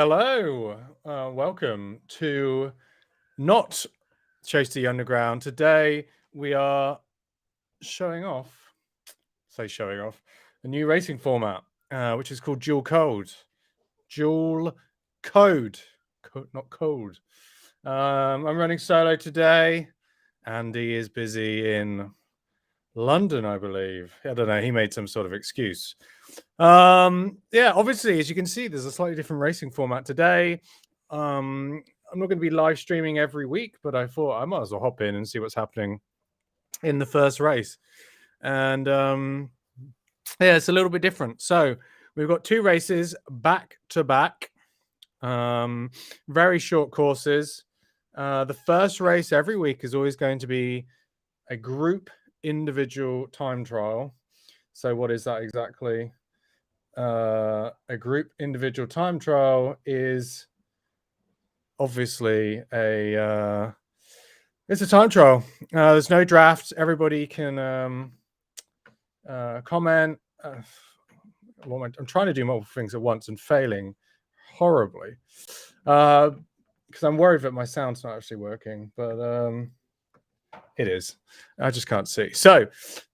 Hello, welcome to not Chase the Underground. Today we are showing off, a new racing format, which is called Dual Code. Dual Code, not code. I'm running solo today. Andy is busy in London, I believe. I don't know. He made some sort of excuse. Yeah, obviously, as you can see, there's a slightly different racing format today. I'm not going to be live streaming every week, but I thought I might as well hop in and see what's happening in the first race. And yeah, it's a little bit different. So we've got two races back to back, very short courses. The first race every week is always going to be a group individual time trial. So what is that exactly? A group individual time trial is obviously it's a time trial. There's no draft. Everybody can comment. I'm trying to do multiple things at once and failing horribly because I'm worried that my sound's not actually working, but it is. I just can't see. So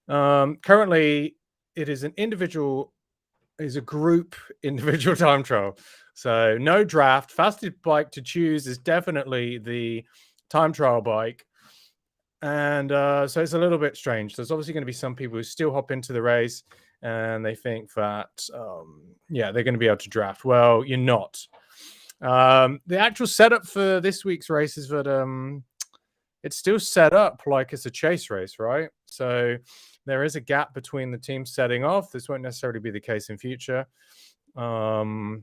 currently it is a group individual time trial. So no draft. Fastest bike to choose is definitely the time trial bike. And so it's a little bit strange. There's obviously going to be some people who still hop into the race and they think that, yeah, they're going to be able to draft. Well, you're not. The actual setup for this week's race is that it's still set up like it's a chase race, right? So there is a gap between the teams setting off. This won't necessarily be the case in future. That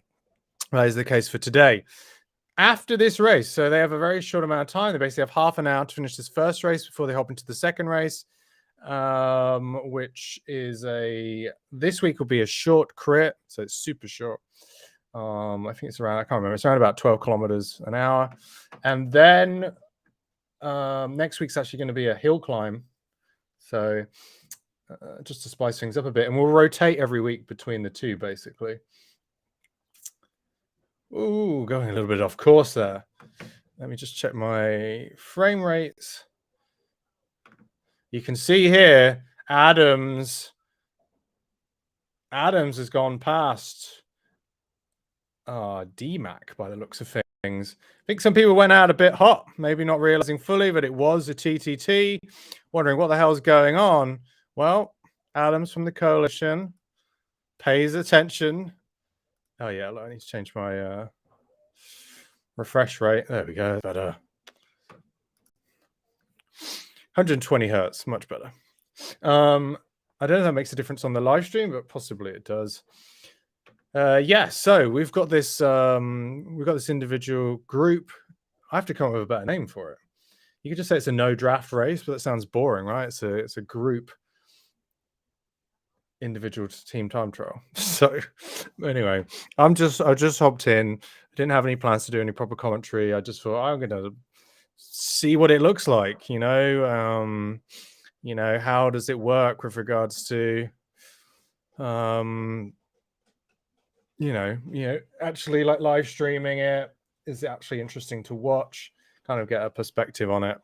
is the case for today. After this race, so they have a very short amount of time. They basically have half an hour to finish this first race before they hop into the second race, which is this week will be a short crit, so it's super short. I think it's around, I can't remember, it's around about 12 kilometers an hour. And then next week's actually going to be a hill climb. So just to spice things up a bit, and we'll rotate every week between the two, basically. Ooh, going a little bit off course there. Let me just check my frame rates. You can see here, Adams has gone past DMAC by the looks of things. I think some people went out a bit hot, maybe not realizing fully that it was a TTT, wondering what the hell's going on. Well, Adams from the coalition pays attention. Oh yeah, I need to change my refresh rate. There we go, better. 120 hertz, much better. I don't know if that makes a difference on the live stream, but possibly it does. Yeah, so we've got this individual group. I have to come up with a better name for it. You could just say it's a no draft race, but that sounds boring, right? It's a group individual team time trial. So anyway, I just hopped in. I didn't have any plans to do any proper commentary. I just thought I'm gonna see what it looks like, how does it work with regards to actually like live streaming it. Is it actually interesting to watch? Kind of get a perspective on it.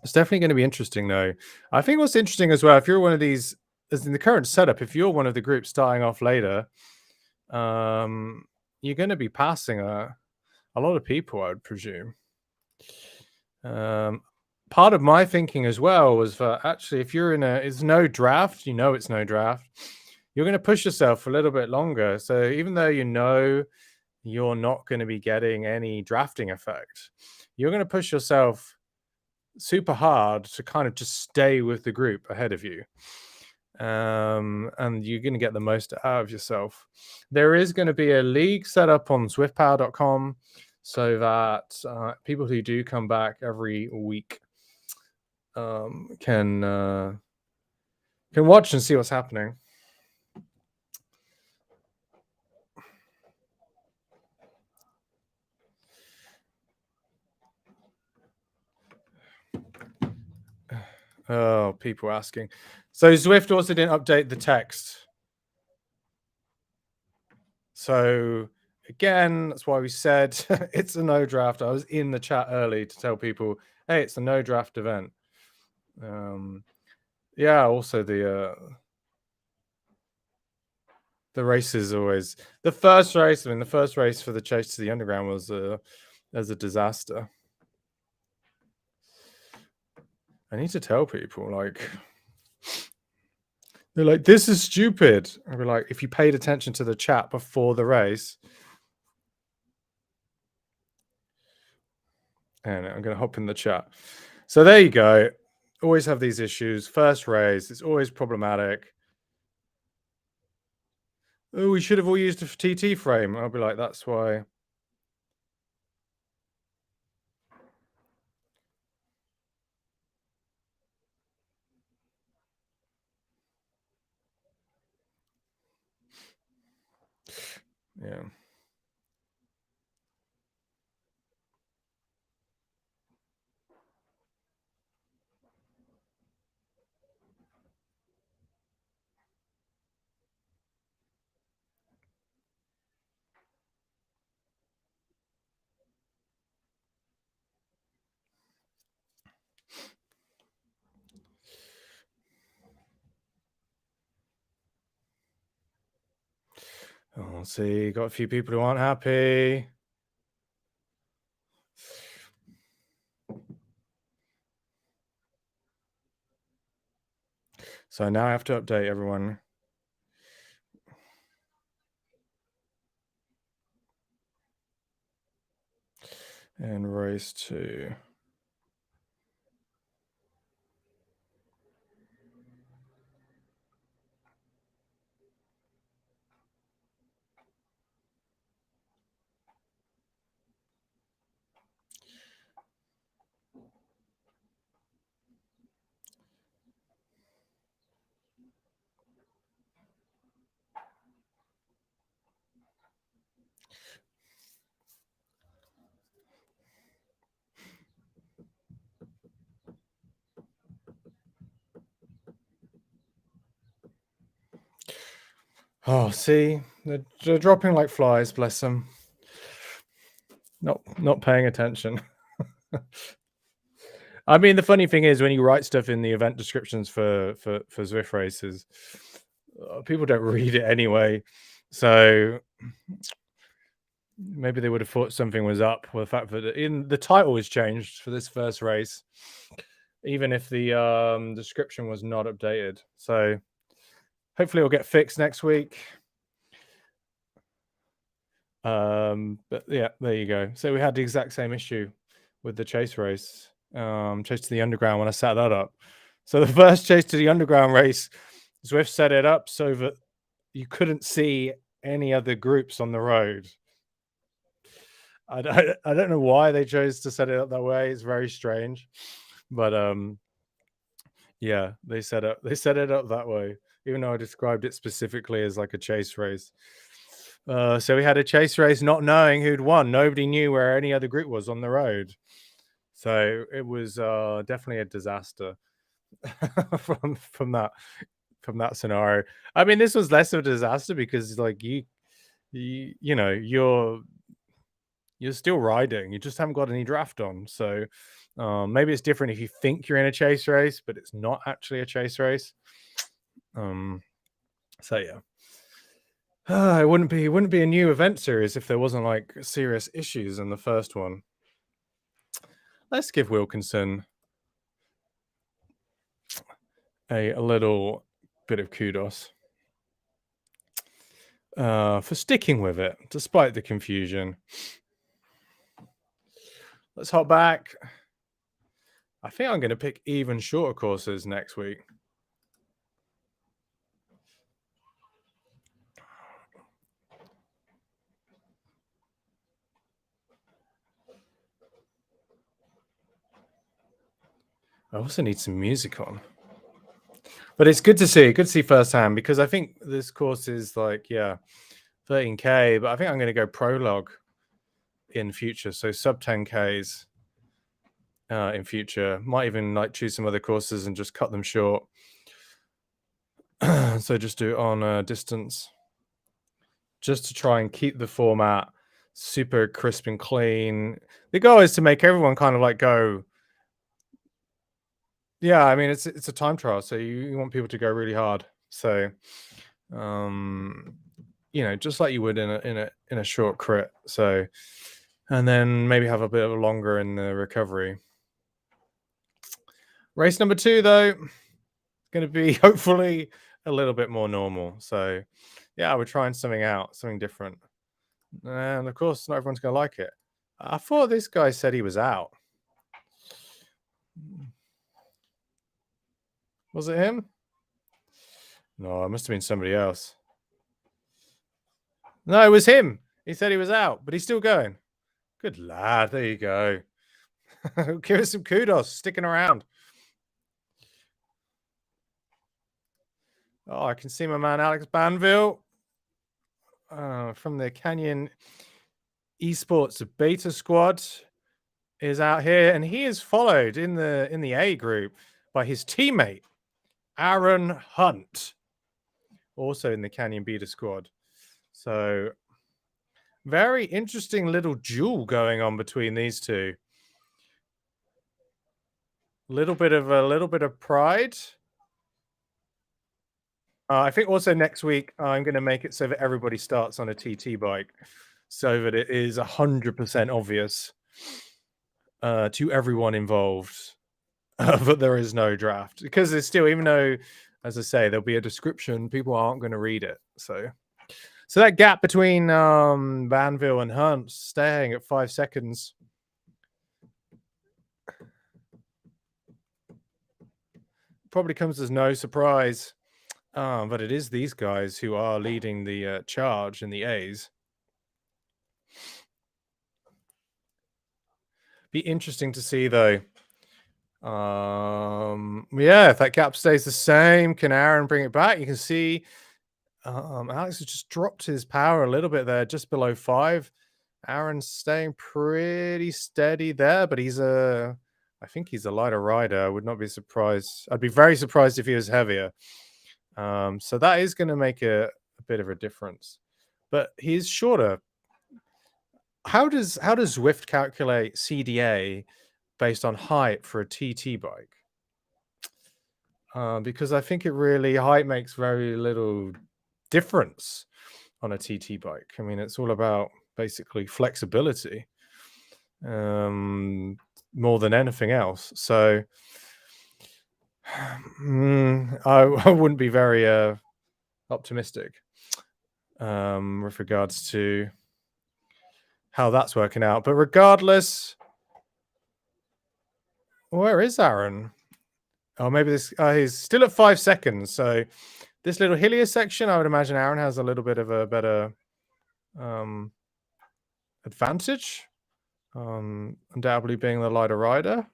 It's definitely going to be interesting, though. I think what's interesting as well, if you're one of these, as in the current setup, if you're one of the groups starting off later, you're going to be passing a lot of people, I would presume. Part of my thinking as well was that actually, if you're it's no draft, it's no draft, you're going to push yourself a little bit longer. So even though you're not going to be getting any drafting effect, you're going to push yourself super hard to kind of just stay with the group ahead of you. And you're going to get the most out of yourself. There is going to be a league set up on swiftpower.com so that people who do come back every week can watch and see what's happening. Oh, people asking. So Zwift also didn't update the text. So again, that's why we said it's a no draft. I was in the chat early to tell people, hey, it's a no draft event. Yeah, also the race is always the first race. I mean, the first race for the Chase to the Underground was a disaster. I need to tell people, like, they're like, this is stupid. I'd be like, if you paid attention to the chat before the race, and I'm going to hop in the chat. So there you go. Always have these issues. First race, it's always problematic. Oh, we should have all used a TT frame. I'll be like, that's why. Yeah. Oh, see, got a few people who aren't happy. So now I have to update everyone. And race 2. Oh, see, they're dropping like flies. Bless them. Not paying attention. I mean, the funny thing is when you write stuff in the event descriptions for Zwift races, people don't read it anyway. So maybe they would have thought something was up with the fact that in the title was changed for this first race, even if the description was not updated. So hopefully it'll get fixed next week. But yeah, there you go. So we had the exact same issue with the chase race, Chase to the Underground, when I set that up. So the first Chase to the Underground race, Zwift set it up so that you couldn't see any other groups on the road. I don't know why they chose to set it up that way. It's very strange, but yeah, they set it up that way, even though I described it specifically as like a chase race. So we had a chase race not knowing who'd won. Nobody knew where any other group was on the road. So it was definitely a disaster from that scenario. I mean, this was less of a disaster because like you know, you're still riding. You just haven't got any draft on. So maybe it's different if you think you're in a chase race, but it's not actually a chase race. So yeah. It wouldn't be a new event series if there wasn't like serious issues in the first one. Let's give Wilkinson a little bit of kudos for sticking with it despite the confusion. Let's hop back. I think I'm going to pick even shorter courses next week. I also need some music on. But it's good to see firsthand, because I think this course is like, yeah, 13K, but I think I'm going to go prologue in future. So sub 10Ks in future. Might even like choose some other courses and just cut them short. So just do it on distance, just to try and keep the format super crisp and clean. The goal is to make everyone kind of like go, yeah, I mean, it's a time trial, so you want people to go really hard. So, just like you would in a short crit. So, and then maybe have a bit of a longer in the recovery. Race number 2, though, going to be hopefully a little bit more normal. So, yeah, we're trying something different, and of course, not everyone's going to like it. I thought this guy said he was out. Was it him? No, it must have been somebody else. No, it was him. He said he was out, but he's still going. Good lad. There you go. Give us some kudos, sticking around. Oh, I can see my man Alex Banville from the Canyon Esports Beta Squad is out here, and he is followed in the A group by his teammate Aaron Hunt, also in the Canyon Beta Squad. So very interesting little duel going on between these two. A little bit of pride. I think also next week I'm going to make it so that everybody starts on a TT bike, so that it is 100% obvious to everyone involved that there is no draft, because there's still, even though, as I say, there'll be a description, people aren't going to read it. So that gap between Banville and Hunt staying at 5 seconds. Probably comes as no surprise. But it is these guys who are leading the charge in the A's. Be interesting to see, though. Yeah, if that gap stays the same, can Aaron bring it back? You can see Alex has just dropped his power a little bit there, just below 5. Aaron's staying pretty steady there, but I think he's a lighter rider. I would not be surprised. I'd be very surprised if he was heavier. So that is going to make a bit of a difference, but he's shorter. How does Zwift calculate CDA based on height for a TT bike? Because I think height makes very little difference on a TT bike. I mean, it's all about basically flexibility, more than anything else. So I wouldn't be very optimistic with regards to how that's working out. But regardless, where is Aaron? Oh, maybe this he's still at 5 seconds. So this little hillier section, I would imagine Aaron has a little bit of a better advantage. Undoubtedly being the lighter rider.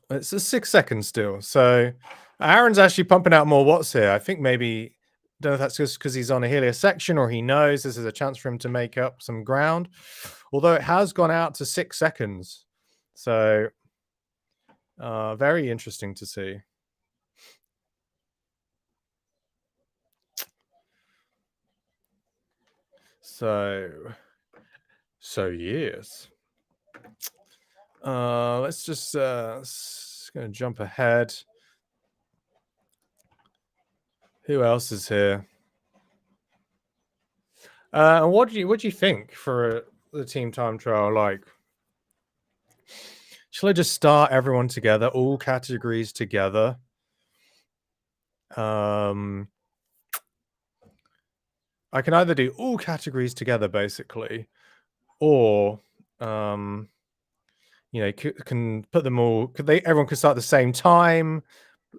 It's a 6 seconds still. So Aaron's actually pumping out more watts here. I think maybe, don't know if that's just because he's on a hillier section or he knows this is a chance for him to make up some ground. Although it has gone out to 6 seconds. So very interesting to see. So yes. Let's just gonna jump ahead. Who else is here? And what do you think for the team time trial? Like, shall I just start everyone together, all categories together? I can either do all categories together, basically, or can put them all. Everyone could start at the same time.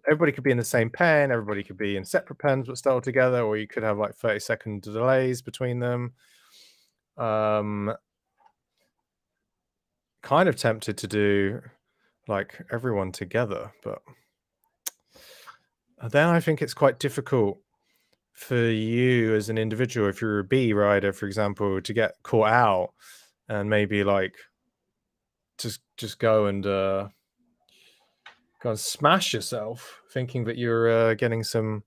Everybody could be in the same pen. Everybody could be in separate pens but start together, or you could have like 30-second delays between them. Kind of tempted to do like everyone together, but then I think it's quite difficult for you as an individual, if you're a B rider, for example, to get caught out and maybe like just go and smash yourself, thinking that you're getting some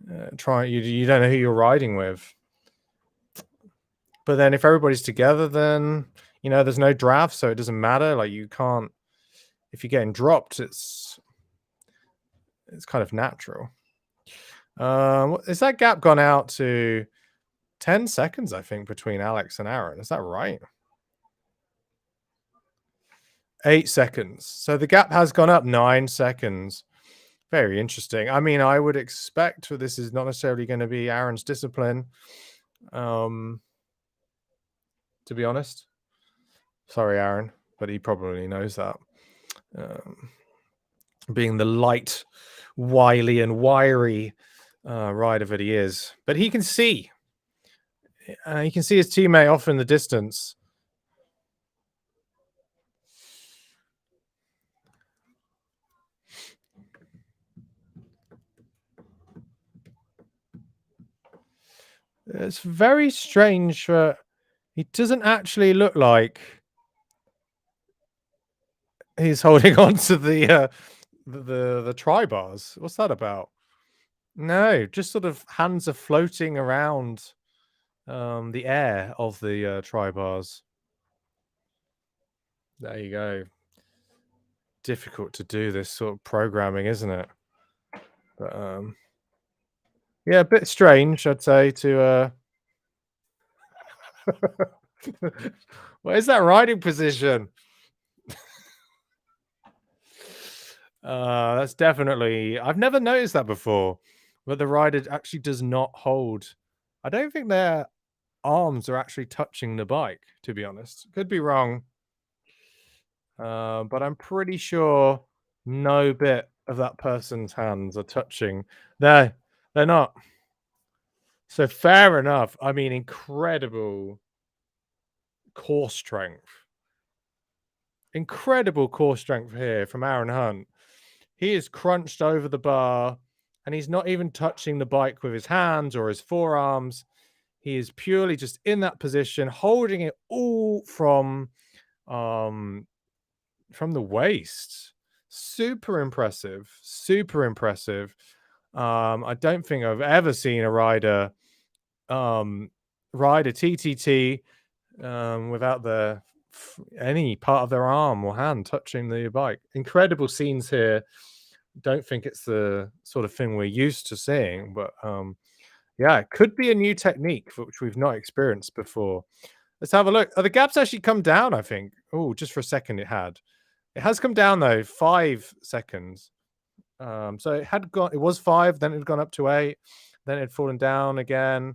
you don't know who you're riding with. But then if everybody's together, then there's no draft, so it doesn't matter. Like you can't if you're getting dropped, it's kind of natural. Is that gap gone out to 10 seconds, I think, between Alex and Aaron? Is that right? 8 seconds. So the gap has gone up 9 seconds. Very interesting. I mean, I would expect for this is not necessarily going to be Aaron's discipline. To be honest. Sorry, Aaron, but he probably knows that. Being the light, wily, and wiry rider that he is. But he can see. You can see his teammate off in the distance. It's very strange that he doesn't actually look like he's holding on to the tri bars. What's that about? No, just sort of hands are floating around the air of the tri bars. There you go. Difficult to do this sort of programming, isn't it? But yeah, a bit strange, I'd say. To what is that riding position? That's definitely. I've never noticed that before, but the rider actually does not hold. I don't think their arms are actually touching the bike. To be honest, could be wrong. But I'm pretty sure no bit of that person's hands are touching. They're not. So fair enough. I mean, incredible core strength. Incredible core strength here from Aaron Hunt. He is crunched over the bar and he's not even touching the bike with his hands or his forearms. He is purely just in that position, holding it all from the waist. Super impressive. Super impressive. I don't think I've ever seen a rider ride a TTT without any part of their arm or hand touching the bike. Incredible scenes here. Don't think it's the sort of thing we're used to seeing, but yeah, it could be a new technique which we've not experienced before. Let's have a look. Oh, the gap's actually come down, I think. Oh, just for a second it had. It has come down though, 5 seconds. So it was 5, then it had gone up to 8, then it had fallen down again.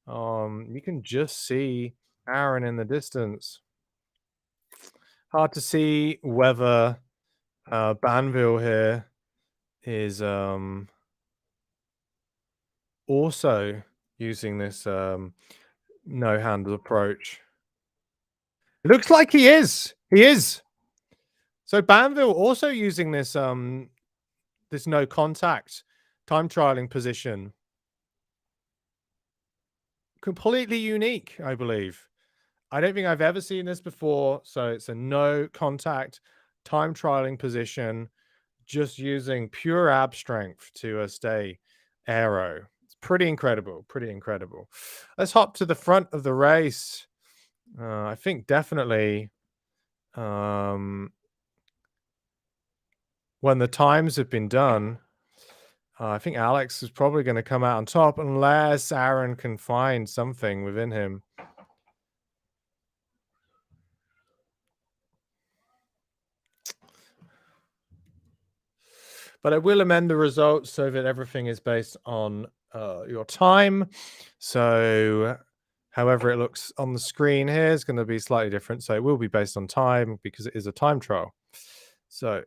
You can just see Aaron in the distance. Hard to see whether Banville here is also using this no handle approach. It looks like he is. He is. So Banville also using this this no contact time trialing position. Completely unique, I believe. I don't think I've ever seen this before. So it's a no contact time trialing position, just using pure ab strength to stay aero. It's pretty incredible. Pretty incredible. Let's hop to the front of the race. I think definitely when the times have been done, I think Alex is probably going to come out on top unless Aaron can find something within him. But I will amend the results so that everything is based on your time. So however it looks on the screen here is going to be slightly different. So it will be based on time because it is a time trial. So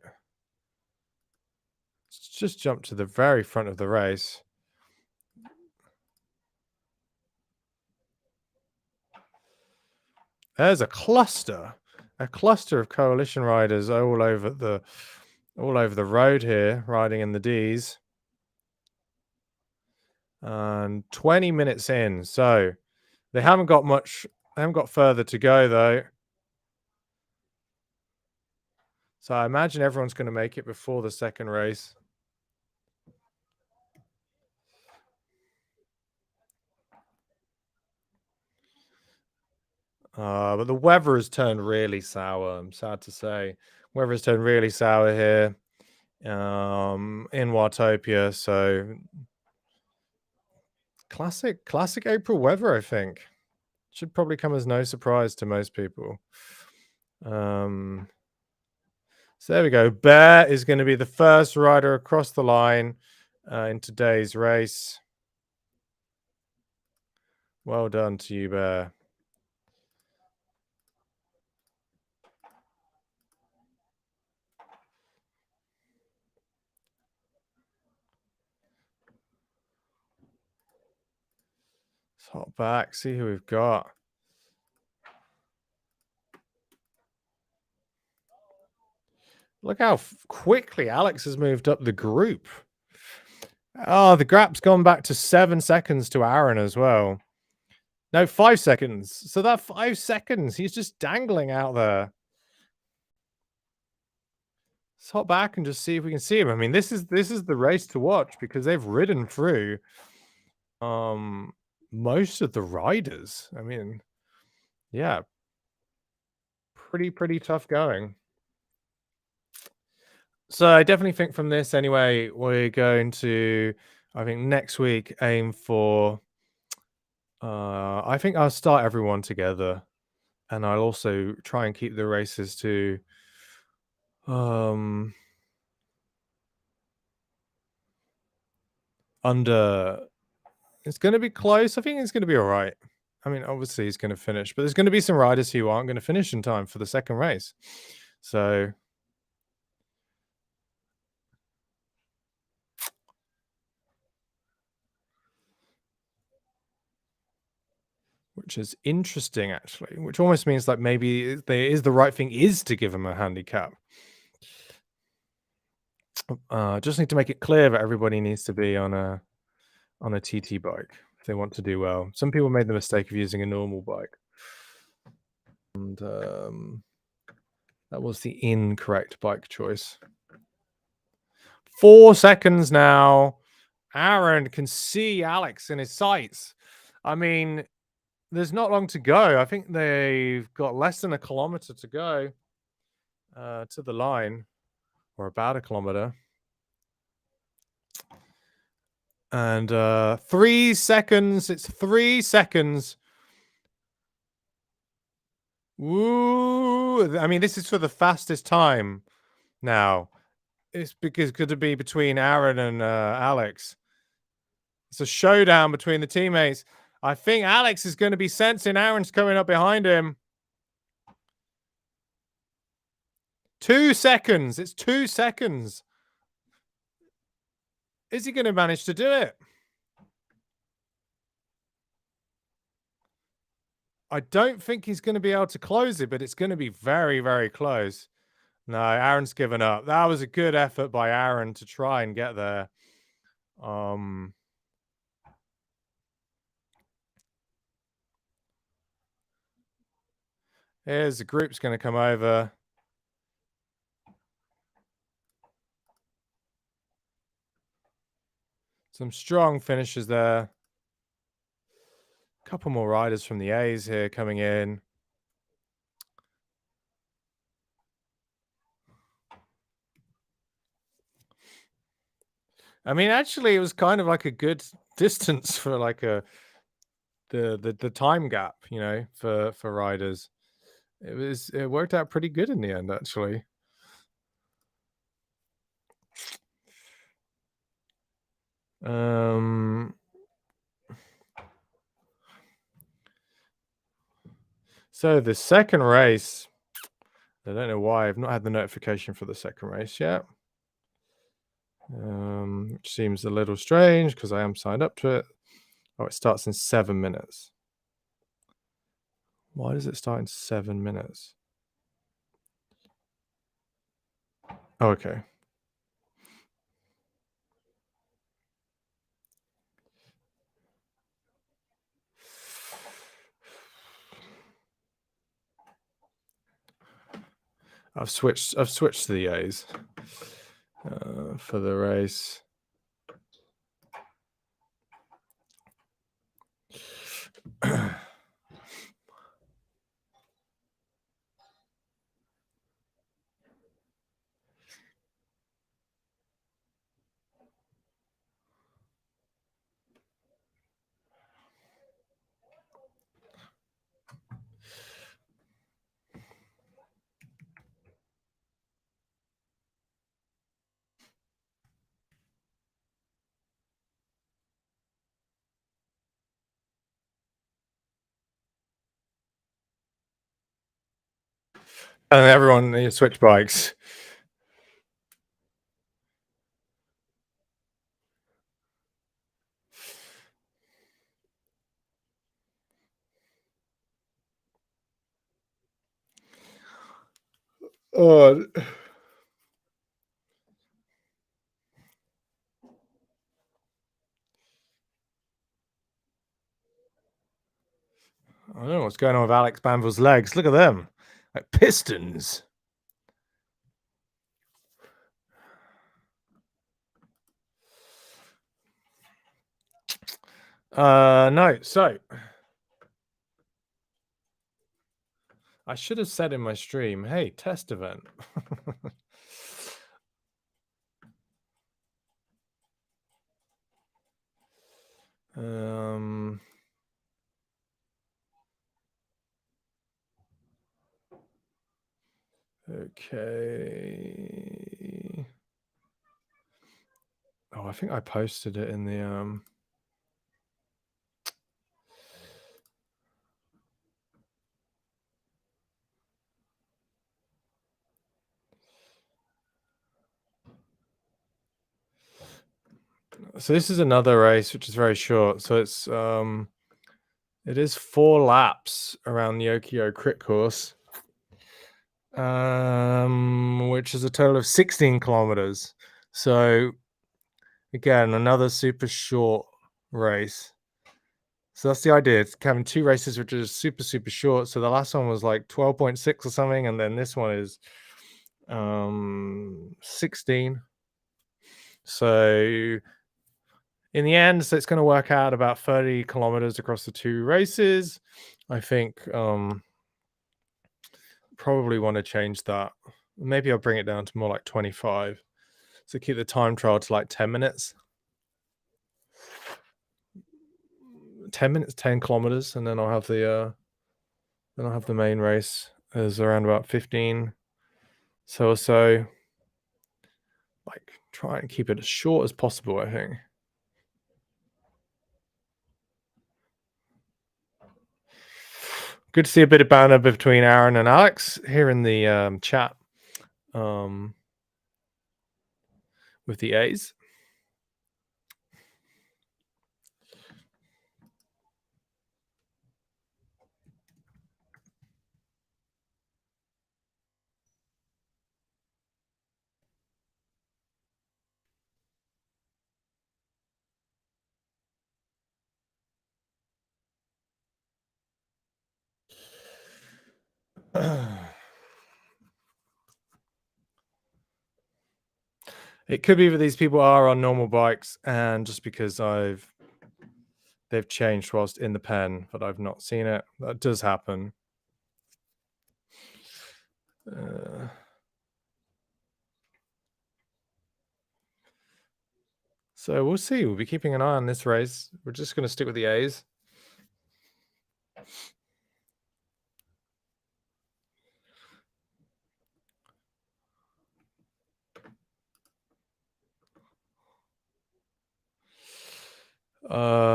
let's just jump to the very front of the race. There's a cluster of coalition riders all over the road here, riding in the Ds. And 20 minutes in, so they haven't got much. They haven't got further to go though. So I imagine everyone's going to make it before the second race. But the weather has turned really sour. I'm sad to say, weather has turned really sour here, in Watopia. So classic April weather, I think. Should probably come as no surprise to most people. So there we go. Bear is going to be the first rider across the line in today's race. Well done to you, Bear. Let's hop back, see who we've got. Look how quickly Alex has moved up the group. Oh, the gap's gone back to 7 seconds to Aaron as well. No, 5 seconds. So that 5 seconds, he's just dangling out there. Let's hop back and just see if we can see him. I mean, this is the race to watch because they've ridden through most of the riders. I mean, yeah, pretty tough going. So I definitely think from this anyway, we're going to, I think next week, aim for, I think I'll start everyone together, and I'll also try and keep the races to, under, it's going to be close. I think it's going to be all right. I mean, obviously he's going to finish, but there's going to be some riders who aren't going to finish in time for the second race. So which is interesting, actually, which almost means like maybe the right thing is to give him a handicap. Just need to make it clear that everybody needs to be on a TT bike if they want to do well. Some people made the mistake of using a normal bike, and that was the incorrect bike choice. 4 seconds now. Aaron can see Alex in his sights. I mean, there's not long to go. I think they've got less than a kilometer to go to the line, or about a kilometer. And 3 seconds. It's 3 seconds. Woo! I mean, this is for the fastest time now. It's because could it be between Aaron and Alex? It's a showdown between the teammates. I think Alex is going to be sensing Aaron's coming up behind him. 2 seconds. It's 2 seconds. Is he going to manage to do it? I don't think he's going to be able to close it, but it's going to be very close. No, Aaron's given up. That was a good effort by Aaron to try and get there. Here's the group's going to come over. Some strong finishes there. A couple more riders from the A's here coming in. I mean, actually, it was kind of like a good distance for like the time gap, you know, for riders. It worked out pretty good in the end, actually. So the second race, I don't know why I've not had the notification for the second race yet. Which seems a little strange because I am signed up to it. Oh, it starts in 7 minutes. Why does it start in 7 minutes? Oh, okay. I've switched to the A's for the race. And everyone switch bikes. Oh, I don't know what's going on with Alex Banville's legs. Look at them, like pistons. No. So I should have said in my stream, "Hey, test event." Okay. Oh, I think I posted it in the So this is another race which is very short. So it is 4 laps around the Okio crit course. Which is a total of 16 kilometers. So again, another super short race. So that's the idea. It's having 2 races which are super, super short. So the last one was like 12.6 or something, and then this one is 16. So in the end, so it's going to work out about 30 kilometers across the 2 races. I think probably want to change that. Maybe I'll bring it down to more like 25. So keep the time trial to like 10 minutes. 10 minutes, 10 kilometers, and then I'll have the main race is around about 15. So like try and keep it as short as possible, I think. Good to see a bit of banter between Aaron and Alex here in the chat with the A's. It could be that these people are on normal bikes, and just because they've changed whilst in the pen, but I've not seen it. That does happen. So we'll see. We'll be keeping an eye on this race. We're just going to stick with the A's.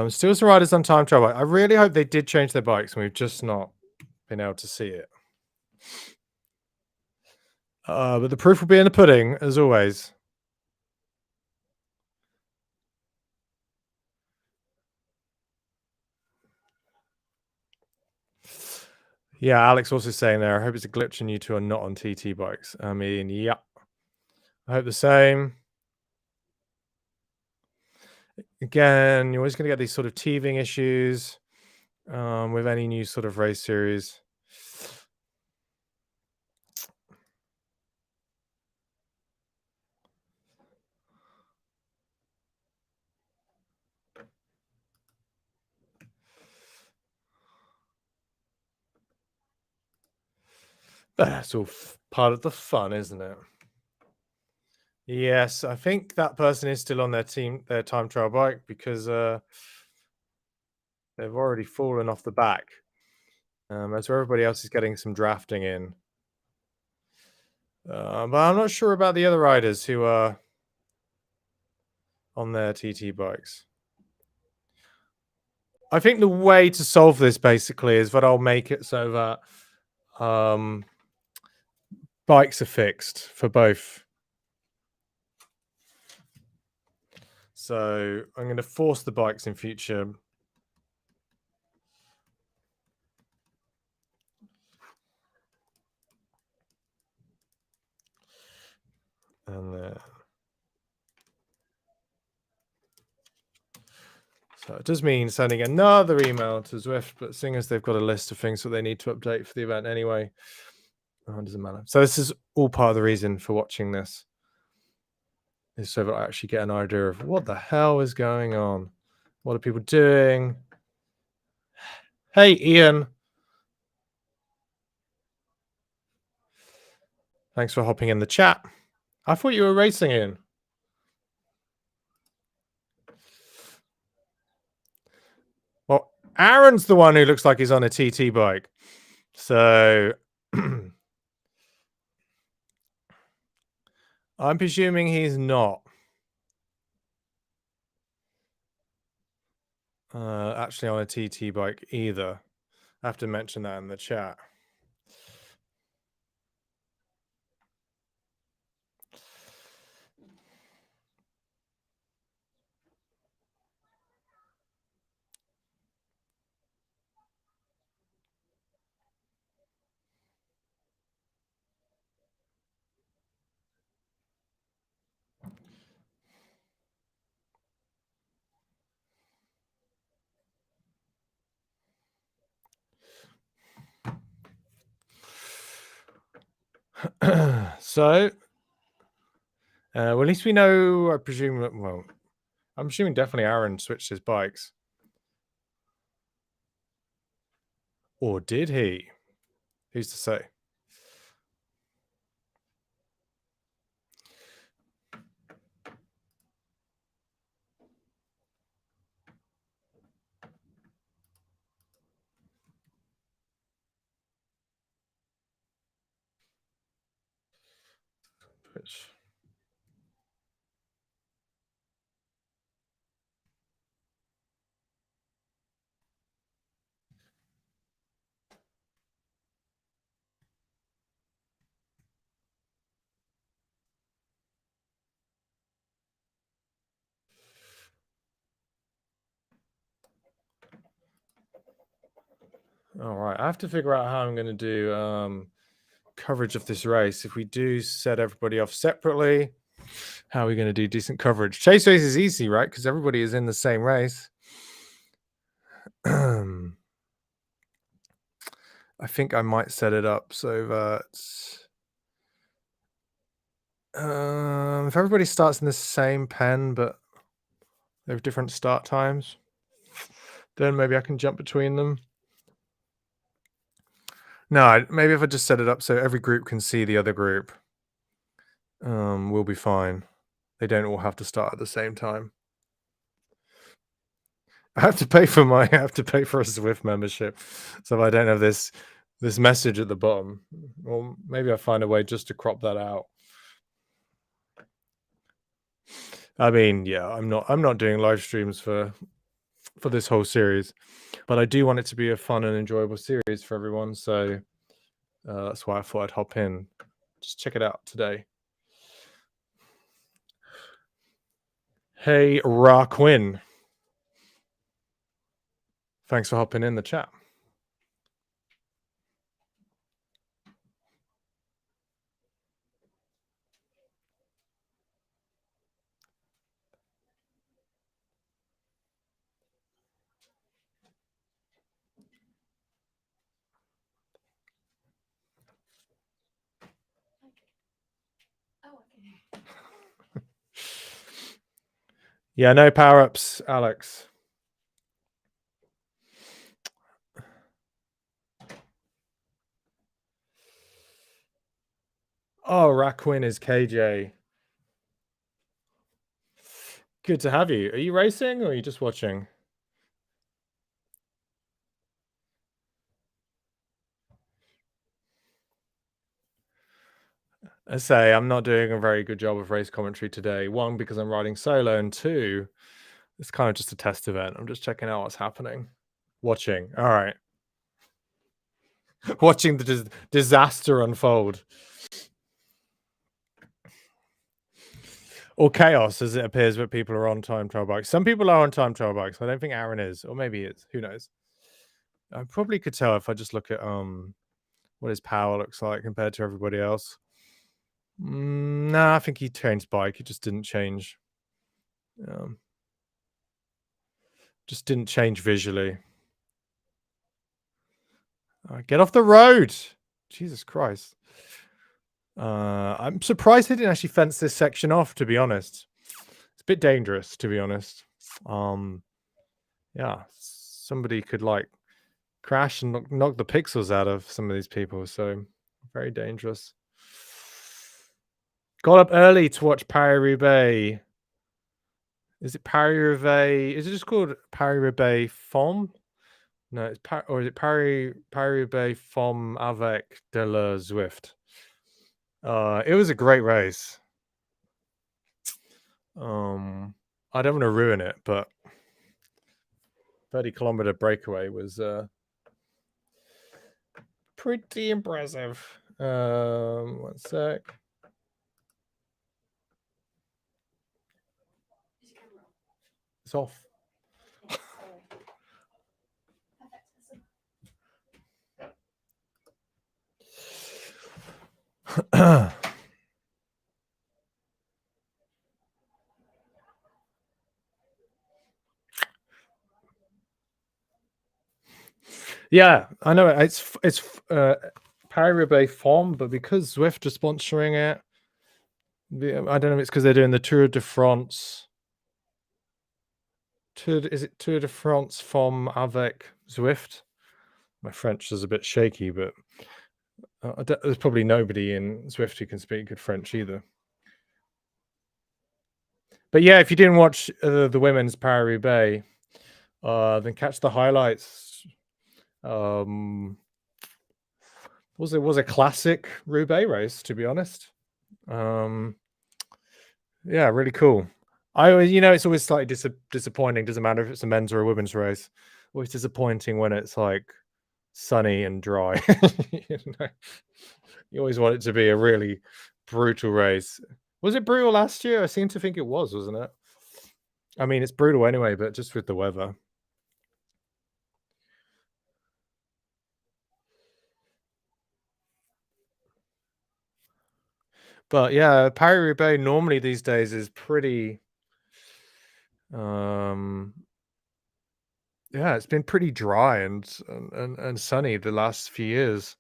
Still some riders on time trial. I really hope they did change their bikes, and we've just not been able to see it. But the proof will be in the pudding, as always. Yeah, Alex also saying there, I hope it's a glitch and you two are not on TT bikes. I mean, yeah. I hope the same. Again, you're always going to get these sort of teething issues with any new sort of race series. That's all part of the fun, isn't it? Yes, I think that person is still on their time trial bike, because they've already fallen off the back. As everybody else is getting some drafting in. But I'm not sure about the other riders who are on their TT bikes. I think the way to solve this basically is that I'll make it so that bikes are fixed for both. So I'm going to force the bikes in future. And so it does mean sending another email to Zwift, but seeing as they've got a list of things that they need to update for the event anyway, it doesn't matter. So this is all part of the reason for watching this, is so that I actually get an idea of what the hell is going on. What are people doing? Hey, Ian. Thanks for hopping in the chat. I thought you were racing, Ian. Well, Aaron's the one who looks like he's on a TT bike. So I'm presuming he's not. Actually on a TT bike either. I have to mention that in the chat. So, well, at least we know, I presume, well, I'm assuming definitely Aaron switched his bikes. Or did he? Who's to say? Which... All right, I have to figure out how I'm going to do coverage of this race. If we do set everybody off separately, how are we going to do decent coverage? Chase race is easy, right? Because everybody is in the same race. I think I might set it up so that if everybody starts in the same pen, but they have different start times, then maybe I can jump between them. No, maybe if I just set it up so every group can see the other group, we'll be fine. They don't all have to start at the same time. I have to pay for a Zwift membership, so I don't have this message at the bottom. Or maybe I find a way just to crop that out. I mean, yeah, I'm not doing live streams for this whole series, but I do want it to be a fun and enjoyable series for everyone. So that's why I thought I'd hop in. Just check it out today. Hey, Ra Quinn. Thanks for hopping in the chat. Yeah, no power-ups, Alex. Oh, Raquin is KJ. Good to have you. Are you racing or are you just watching? I say I'm not doing a very good job of race commentary today. One, because I'm riding solo, and two, it's kind of just a test event. I'm just checking out what's happening. Watching. All right. Watching the disaster unfold. or chaos, as it appears, that people are on time trial bikes. Some people are on time trial bikes. I don't think Aaron is, or maybe he is. Who knows? I probably could tell if I just look at what his power looks like compared to everybody else. Nah, I think he changed bike. He just didn't change. Just didn't change visually. Get off the road! Jesus Christ. I'm surprised they didn't actually fence this section off, to be honest. It's a bit dangerous, to be honest. Yeah, somebody could like crash and knock the pixels out of some of these people, so very dangerous. Got up early to watch Paris-Roubaix. Is it Paris-Roubaix? Is it just called Paris-Roubaix Femme? No, it's or is it Paris-Roubaix Femme avec de la Zwift? It was a great race. I don't want to ruin it, but 30-kilometer breakaway was pretty impressive. One sec. It's off. Yeah, I know it's Paris-Roubaix Femme, but because Zwift are sponsoring it, I don't know if it's because they're doing the Tour de France. Is it Tour de France Femme avec Zwift? My French is a bit shaky, but there's probably nobody in Zwift who can speak good French either. But yeah, if you didn't watch the women's Paris-Roubaix, then catch the highlights. Was a classic Roubaix race, to be honest. Yeah, really cool. It's always slightly disappointing. Doesn't matter if it's a men's or a women's race. Always disappointing when it's like sunny and dry. You always want it to be a really brutal race. Was it brutal last year? I seem to think it was, wasn't it? I mean, it's brutal anyway, but just with the weather. But yeah, Paris-Roubaix normally these days is pretty yeah, it's been pretty dry and sunny the last few years.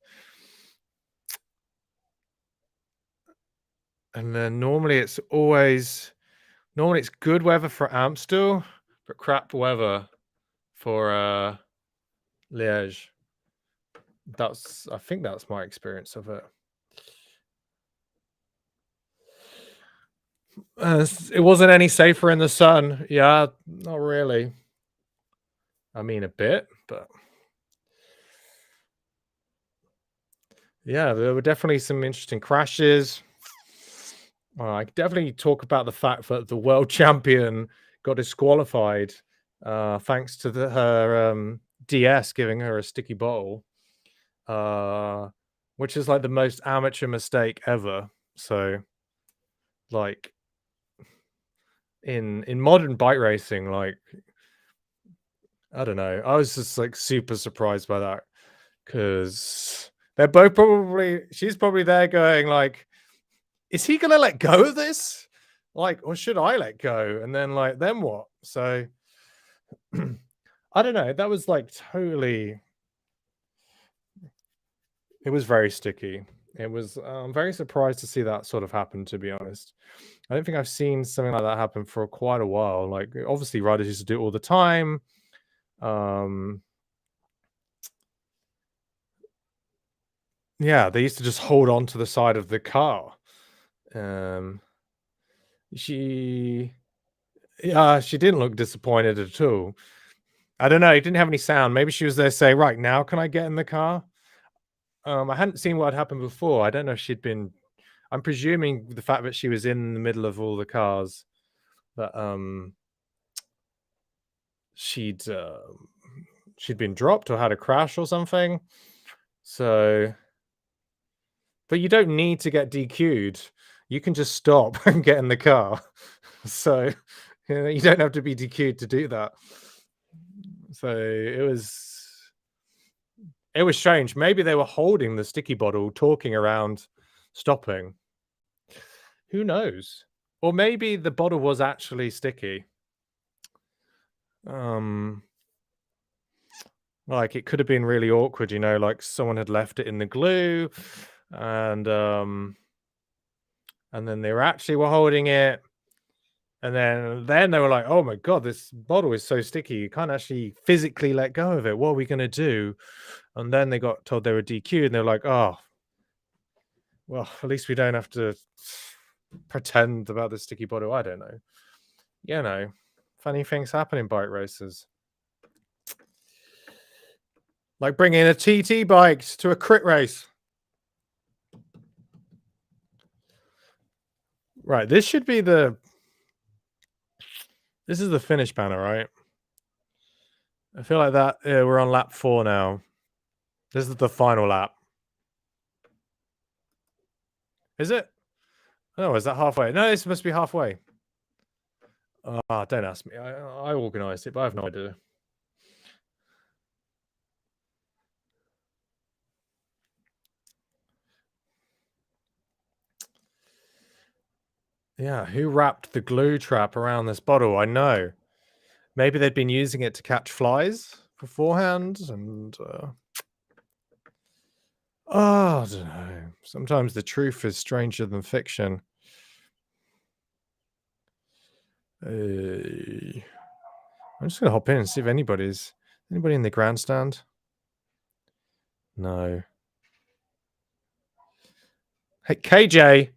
And then normally it's good weather for Amstel, but crap weather for Liège. I think that's my experience of it. It wasn't any safer in the sun. Yeah, not really. I mean, a bit, but yeah, there were definitely some interesting crashes. I could definitely talk about the fact that the world champion got disqualified thanks to her DS giving her a sticky bottle, which is like the most amateur mistake ever. So, like in modern bike racing, like I don't know, I was just like super surprised by that because they're both she's probably there going like, is he gonna let go of this? Like, or should I let go? And then like, then what? So I don't know. That was like totally. It was very sticky. It was. I'm very surprised to see that sort of happen. To be honest, I don't think I've seen something like that happen for quite a while. Like, obviously, riders used to do it all the time. Yeah, they used to just hold on to the side of the car. She didn't look disappointed at all. I don't know. He didn't have any sound. Maybe she was there saying, right now, can I get in the car? I hadn't seen what had happened before. I don't know if she'd been. I'm presuming the fact that she was in the middle of all the cars, that she'd been dropped or had a crash or something. So, but you don't need to get DQ'd. you can just stop and get in the car. So you don't have to be DQ'd to do that. So it was strange. Maybe they were holding the sticky bottle, talking around stopping. Who knows? Or maybe the bottle was actually sticky. Like it could have been really awkward, like someone had left it in the glue and then they were holding it. And then they were like, oh my God, this bottle is so sticky. You can't actually physically let go of it. What are we going to do? And then they got told they were DQ'd and they're like, oh, well, at least we don't have to pretend about the sticky bottle. I don't know. Funny things happen in bike races. Like bringing a TT bike to a crit race. Right, this is the finish banner, right? I feel like that we're on lap 4 now. This is the final lap. Is it? Oh, is that halfway? No, this must be halfway. Don't ask me. I organized it, but I have no idea. Yeah, who wrapped the glue trap around this bottle? I know. Maybe they'd been using it to catch flies beforehand, and I don't know. Sometimes the truth is stranger than fiction. I'm just gonna hop in and see if anybody in the grandstand. No. Hey, KJ.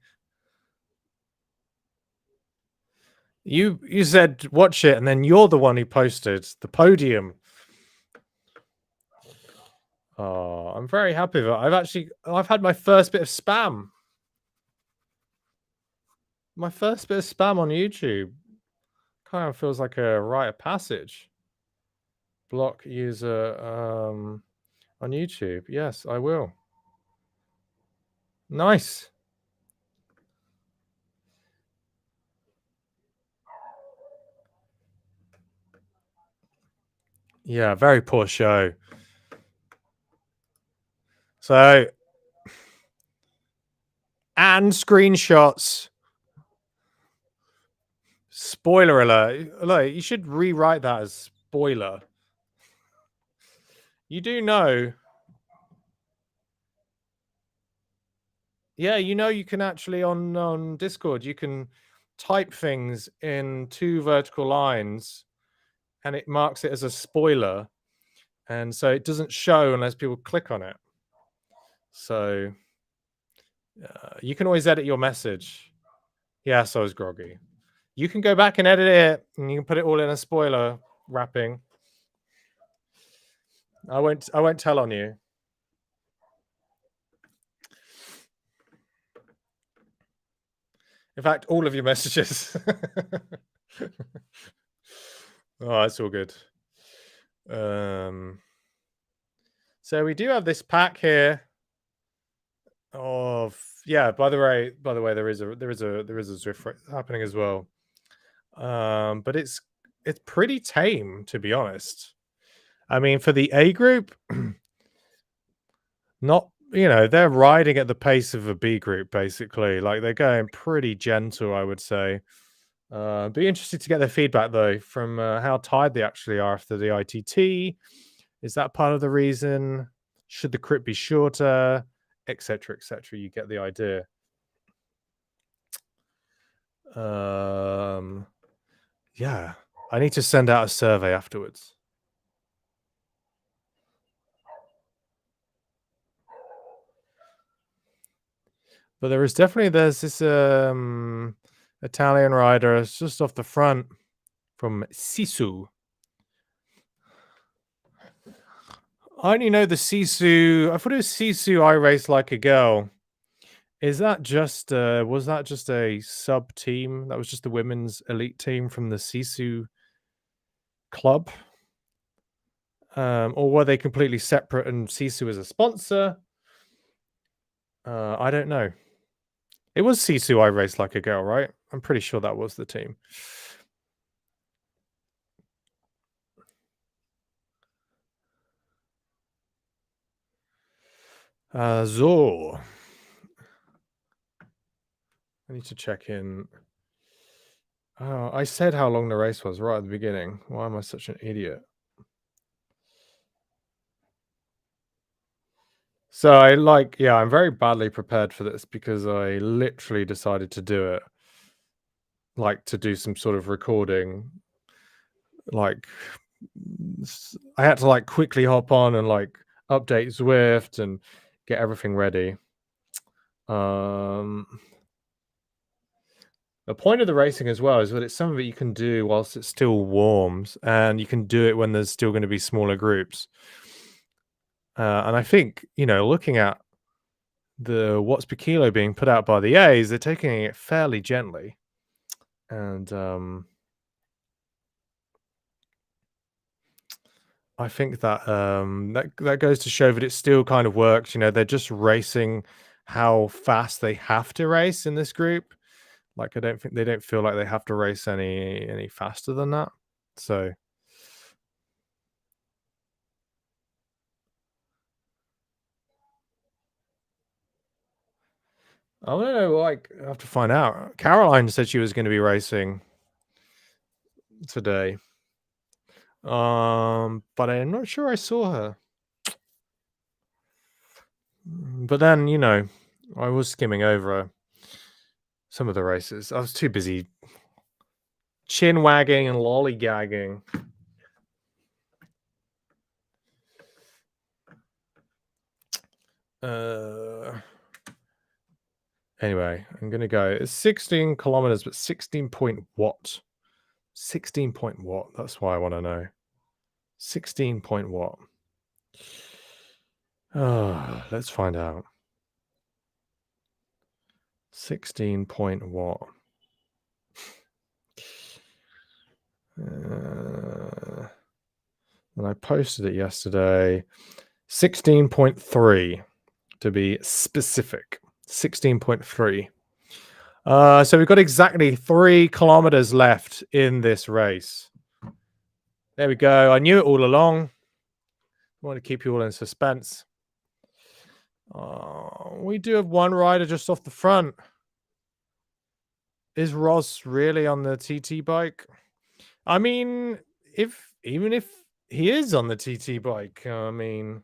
You said watch it, and then you're the one who posted the podium. Oh, I'm very happy with it. I've had my first bit of spam. My first bit of spam on YouTube. Kind of feels like a rite of passage. Block user on YouTube. Yes, I will. Nice. Yeah, very poor show. So, and screenshots. Spoiler alert. Look, you should rewrite that as spoiler. You do know. Yeah, you can actually on Discord, you can type things in 2 vertical lines and it marks it as a spoiler. And so it doesn't show unless people click on it. So you can always edit your message. Yes, I was groggy. You can go back and edit it and you can put it all in a spoiler wrapping. I won't tell on you. In fact, all of your messages. Oh, that's all good. So we do have this pack here of by the way, there is a Zwift happening as well. But it's pretty tame, to be honest. I mean, for the A group, not they're riding at the pace of a B group, basically. Like they're going pretty gentle, I would say. Be interested to get their feedback though from how tired they actually are after the ITT. Is that part of the reason? Should the crit be shorter, etc., etc.? You get the idea. Yeah, I need to send out a survey afterwards. But there's this Italian rider. It's just off the front from Sisu. I only know the Sisu. I thought it was Sisu I Race Like a Girl. Is that just was that just a sub team? That was just the women's elite team from the Sisu club? Or were they completely separate and Sisu is a sponsor? I don't know. It was Sisu I Raced Like a Girl, right? I'm pretty sure that was the team. So I need to check in. Oh, I said how long the race was right at the beginning. Why am I such an idiot? So I'm very badly prepared for this because I literally decided to do it, to do some sort of recording. I had to quickly hop on and update Zwift and get everything ready. The point of the racing as well is that it's something that you can do whilst it still warms, and you can do it when there's still going to be smaller groups. And I think, looking at the watts per kilo being put out by the A's, they're taking it fairly gently. And I think that that goes to show that it still kind of works. They're just racing how fast they have to race in this group. I don't think they don't feel like they have to race any faster than that. So I don't know. I have to find out. Caroline said she was going to be racing today, but I'm not sure I saw her. But then I was skimming over some of the races. I was too busy chin wagging and lollygagging. Anyway, I'm gonna go. It's 16 kilometers, but 16 point what? 16 point what? That's why I want to know. 16 point what? Oh, let's find out. 16 point what? And I posted it yesterday. 16.3 to be specific. 16.3. So we've got exactly 3 kilometers left in this race. There we go. I knew it all along. I want to keep you all in suspense. We do have one rider just off the front. Is Ross really on the TT bike? I mean, even if he is on the TT bike, I mean,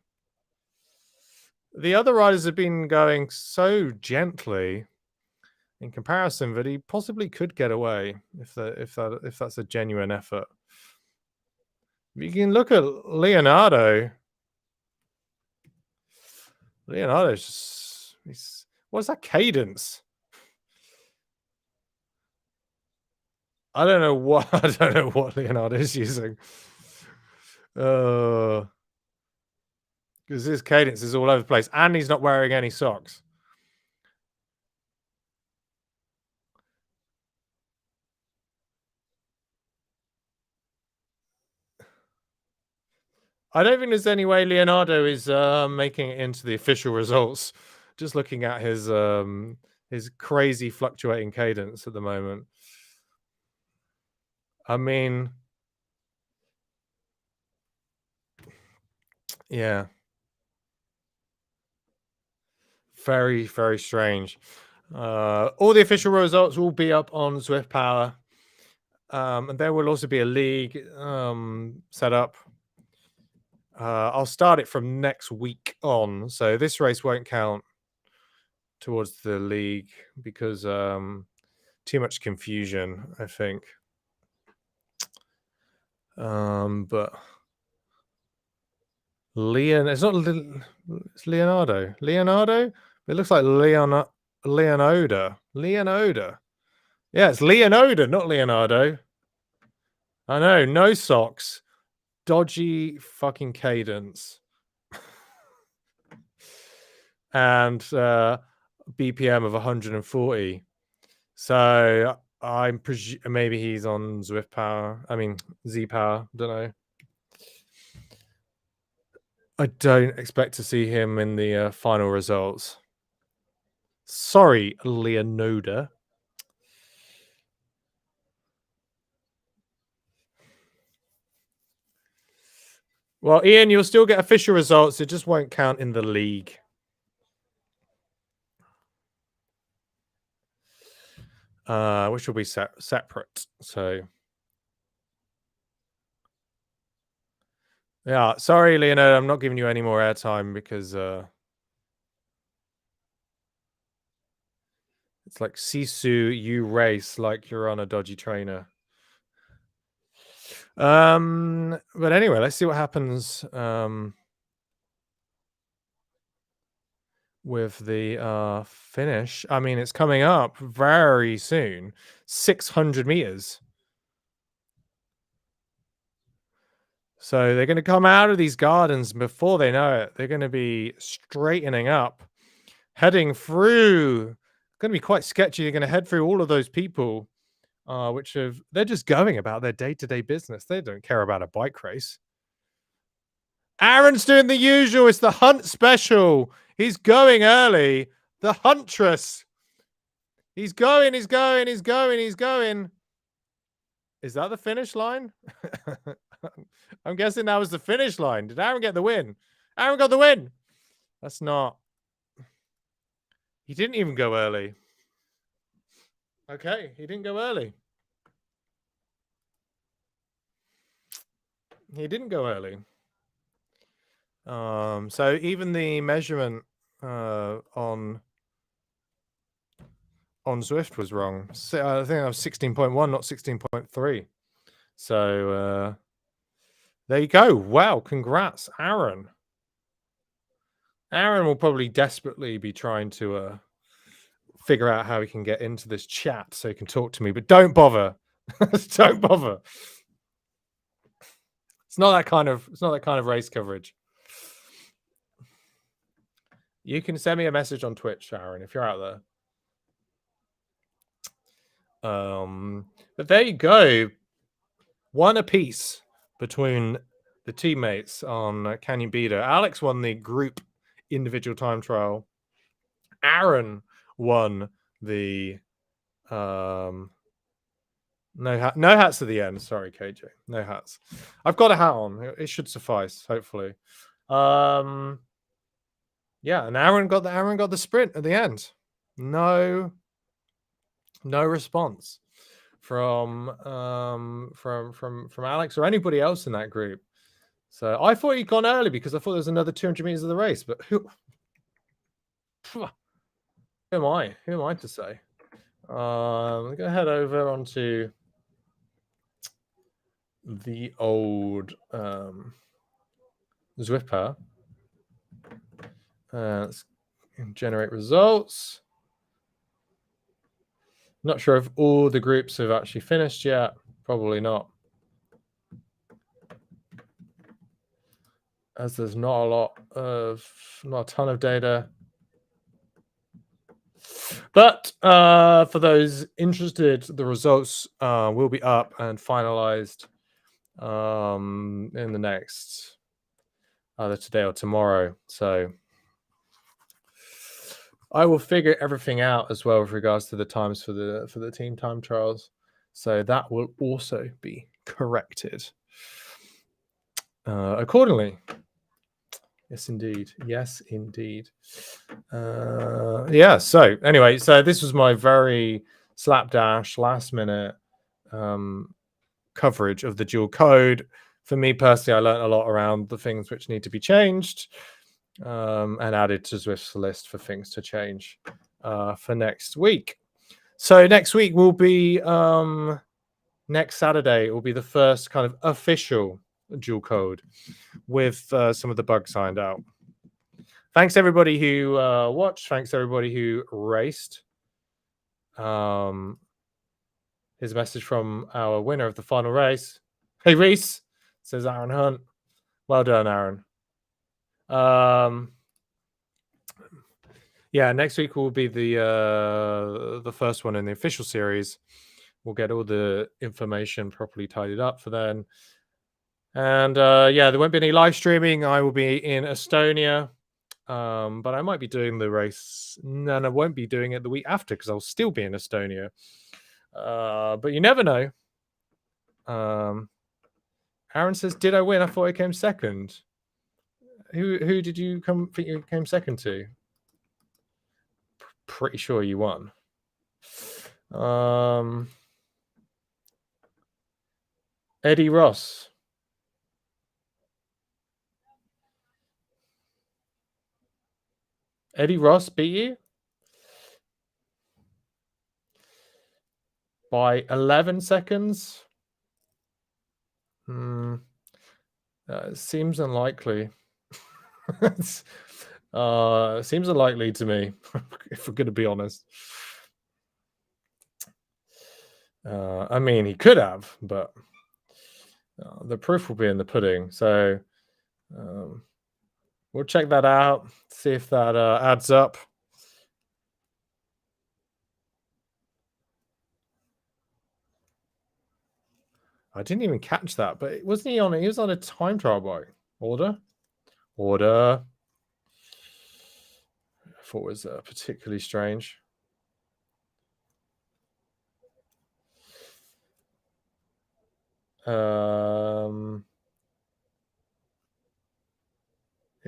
the other riders have been going so gently in comparison that he possibly could get away if that's a genuine effort. You can look at Leonardo. Leonardo's just, what's that cadence? I don't know what Leonardo is using. Because his cadence is all over the place, and he's not wearing any socks. I don't think there's any way Leonardo is making it into the official results. Just looking at his crazy fluctuating cadence at the moment. I mean, yeah, very, very strange. All the official results will be up on Zwift Power, and there will also be a league set up. I'll start it from next week on, so this race won't count towards the league because too much confusion, I think. But it's not it's Leonardo. Leonardo? It looks like Leonardo. Yeah, it's Leonardo, not Leonardo. I know, no socks. Dodgy fucking cadence. And BPM of 140. So I'm maybe he's on Zwift Power. I mean Z Power. Don't know. I don't expect to see him in the final results. Sorry, Leonida. Well, Ian, you'll still get official results. It just won't count in the league. Which will be separate. So, yeah. Sorry, Leonida. I'm not giving you any more airtime because it's like Sisu, you race like you're on a dodgy trainer. But anyway, let's see what happens with the finish. I mean, it's coming up very soon. 600 meters. So they're going to come out of these gardens before they know it. They're going to be straightening up, heading through. Going to be quite sketchy. They're going to head through all of those people, they're just going about their day-to-day business. They don't care about a bike race. Aaron's doing the usual. It's the hunt special. He's going early. The huntress. He's going. Is that the finish line? I'm guessing that was the finish line. Did Aaron get the win? Aaron got the win. That's not. He didn't even go early. Okay, he didn't go early. He didn't go early. So even the measurement on Zwift was wrong. So, I think that was 16.1, not 16.3. So there you go. Wow, congrats, Aaron. Aaron will probably desperately be trying to figure out how he can get into this chat so he can talk to me, but don't bother. Don't bother. It's not that kind of race coverage. You can send me a message on Twitch, Aaron, if you're out there. But there you go. One apiece between the teammates on Can You Beat Her. Alex won the group individual time trial. Aaron won the no hats at the end. Sorry, KJ. No hats. I've got a hat on. It should suffice, hopefully. Yeah, and Aaron got the sprint at the end. No response from Alex or anybody else in that group. So I thought he'd gone early because I thought there was another 200 meters of the race, but who am I? Who am I to say? I'm gonna head over onto the old Zwipper. Let's generate results. Not sure if all the groups have actually finished yet. Probably not, as there's not a ton of data. But for those interested, the results will be up and finalized in the next either today or tomorrow. So I will figure everything out as well with regards to the times for the team time trials. So that will also be corrected accordingly. Yes, indeed. Yes, indeed. Yeah. So anyway, so this was my very slapdash last minute coverage of the dual code. For me personally, I learned a lot around the things which need to be changed and added to Zwift's list for things to change for next week. So next week will be next Saturday. It will be the first kind of official dual code with some of the bugs signed out. Thanks everybody who watched. Thanks everybody who raced. Here's a message from our winner of the final race. Hey Reese, says Aaron Hunt. Well done, Aaron. Yeah, next week will be the first one in the official series. We'll get all the information properly tidied up for then. And yeah, there won't be any live streaming. I will be in Estonia But I might be doing the race. No, I won't be doing it the week after because I'll still be in Estonia. But you never know. Aaron says, "Did I win? I thought I came second." Who did you think you came second to? Pretty sure you won. Eddie Ross. Eddie Ross beat you by 11 seconds. Seems unlikely. Seems unlikely to me, if we're going to be honest. I mean, he could have, but the proof will be in the pudding. So we'll check that out, see if that adds up. I didn't even catch that, but wasn't he on? He was on a time trial bike. Order. I thought it was particularly strange. It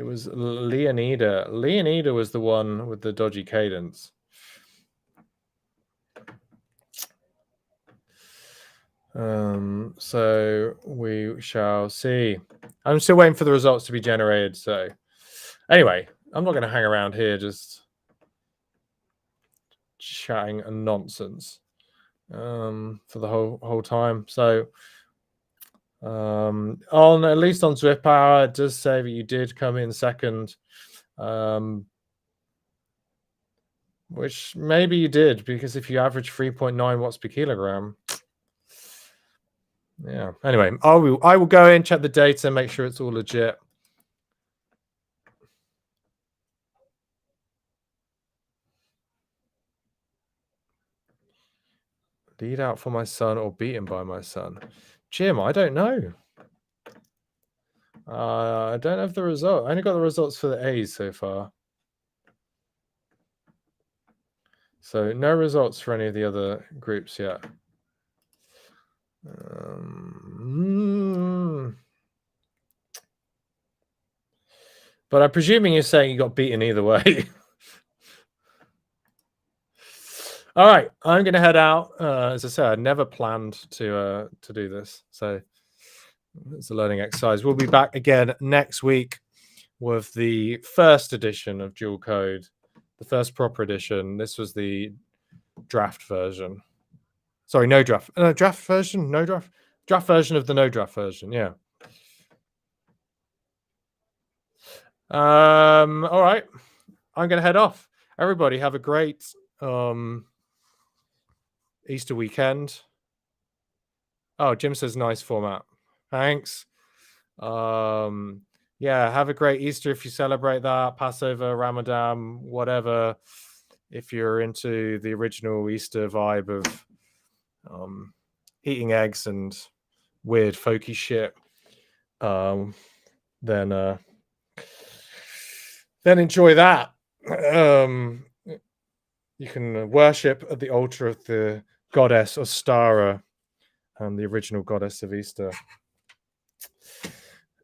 was Leonida. Leonida was the one with the dodgy cadence. So we shall see. I'm still waiting for the results to be generated. So anyway, I'm not going to hang around here just chatting nonsense for the whole time. So on at least on Swift Power, it does say that you did come in second, which maybe you did, because if you average 3.9 watts per kilogram. Yeah. Anyway, I will go in, check the data, make sure it's all legit. Lead out for my son or beaten by my son? Jim, I don't know. I don't have the result. I only got the results for the A's so far. So no results for any of the other groups yet. But I'm presuming you're saying you got beaten either way. All right, I'm going to head out. As I said, I never planned to do this, so it's a learning exercise. We'll be back again next week with the first edition of Dual Code, the first proper edition. This was the draft version. Sorry, no draft. Draft version, no draft. Draft version of the no draft version. Yeah. All right, I'm going to head off. Everybody, have a great Easter weekend. Oh, Jim says nice format. Thanks. Yeah, have a great Easter if you celebrate that. Passover, Ramadan, whatever. If you're into the original Easter vibe of eating eggs and weird folky shit, then enjoy that. You can worship at the altar of the goddess Ostara, the original goddess of Easter.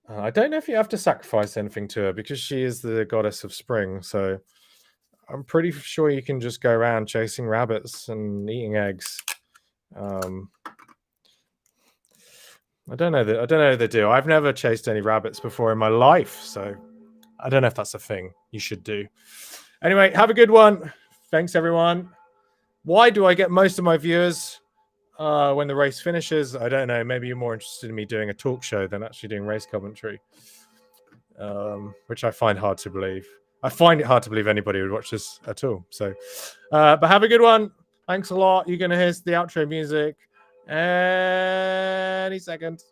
I don't know if you have to sacrifice anything to her because she is the goddess of spring. So I'm pretty sure you can just go around chasing rabbits and eating eggs. I don't know the deal. I've never chased any rabbits before in my life, so I don't know if that's a thing you should do. Anyway, have a good one. Thanks, everyone. Why do I get most of my viewers when the race finishes? I don't know. Maybe you're more interested in me doing a talk show than actually doing race commentary, which I find hard to believe. I find it hard to believe anybody would watch this at all. So, but have a good one. Thanks a lot. You're going to hear the outro music any second.